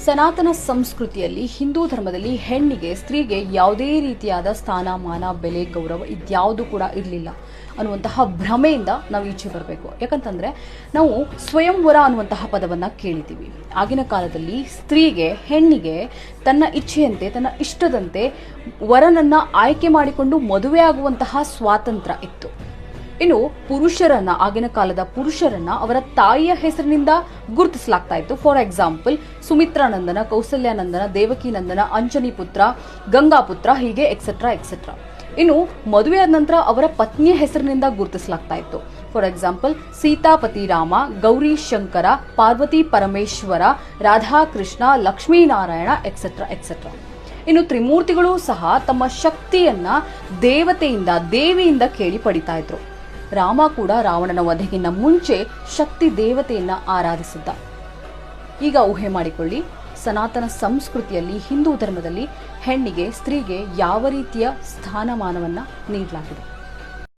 ಸನಾತನ ಸಂಸ್ಕೃತಿಯಲ್ಲಿ ಹಿಂದೂ ಧರ್ಮದಲ್ಲಿ ಹೆಣ್ಣಿಗೆ ಸ್ತ್ರೀಗೆ ಯಾವುದೇ ರೀತಿಯಾದ ಸ್ಥಾನಮಾನ ಬೆಲೆ ಗೌರವ ಇದ್ಯಾವುದು ಕೂಡ ಇರಲಿಲ್ಲ ಅನ್ನುವಂತಹ ಭ್ರಮೆಯಿಂದ ನಾವು ಈಚೆ ಬರಬೇಕು. ಯಾಕಂತಂದ್ರೆ ನಾವು ಸ್ವಯಂವರ ಅನ್ನುವಂತಹ ಪದವನ್ನು ಕೇಳಿದ್ದೀವಿ. ಆಗಿನ ಕಾಲದಲ್ಲಿ ಸ್ತ್ರೀಗೆ ಹೆಣ್ಣಿಗೆ ತನ್ನ ಇಚ್ಛೆಯಂತೆ ತನ್ನ ಇಷ್ಟದಂತೆ ವರನನ್ನ ಆಯ್ಕೆ ಮಾಡಿಕೊಂಡು ಮದುವೆ ಆಗುವಂತಹ ಸ್ವಾತಂತ್ರ್ಯ ಇತ್ತು. ಇನ್ನು ಪುರುಷರನ್ನ, ಆಗಿನ ಕಾಲದ ಪುರುಷರನ್ನ ಅವರ ತಾಯಿಯ ಹೆಸರಿನಿಂದ ಗುರುತಿಸಲಾಗ್ತಾ ಇತ್ತು. ಫಾರ್ ಎಕ್ಸಾಂಪಲ್ ಸುಮಿತ್ರಾನಂದನ, ಕೌಸಲ್ಯಾನಂದನ, ದೇವಕಿನಂದನ, ಅಂಜನಿ ಪುತ್ರ, ಗಂಗಾಪುತ್ರ, ಹೀಗೆ ಎಕ್ಸೆಟ್ರಾ ಎಕ್ಸೆಟ್ರಾ. ಇನ್ನು ಮದುವೆಯಾದ ನಂತರ ಅವರ ಪತ್ನಿಯ ಹೆಸರಿನಿಂದ ಗುರುತಿಸಲಾಗ್ತಾ ಇತ್ತು. For example Sitapati Rama, Gauri Shankara, Parvati Parameshwara, Radhakrishna, Lakshminarayana, etcetera etcetera. ಇನ್ನು ತ್ರಿಮೂರ್ತಿಗಳು ಸಹ ತಮ್ಮ ಶಕ್ತಿಯನ್ನ ದೇವಿಯಿಂದ ಕೇಳಿ ಪಡಿತಾ ಇದ್ರು. ರಾಮ ಕೂಡ ರಾವಣನ ವಧೆಗಿನ್ನ ಮುಂಚೆ ಶಕ್ತಿ ದೇವತೆಯನ್ನ ಆರಾಧಿಸಿದ್ದ. ಈಗ ಊಹೆ ಮಾಡಿಕೊಳ್ಳಿ, ಸನಾತನ ಸಂಸ್ಕೃತಿಯಲ್ಲಿ ಹಿಂದೂ ಧರ್ಮದಲ್ಲಿ ಹೆಣ್ಣಿಗೆ ಸ್ತ್ರೀಗೆ ಯಾವ ರೀತಿಯ ಸ್ಥಾನಮಾನವನ್ನ ನೀಡಲಾಗಿದೆ.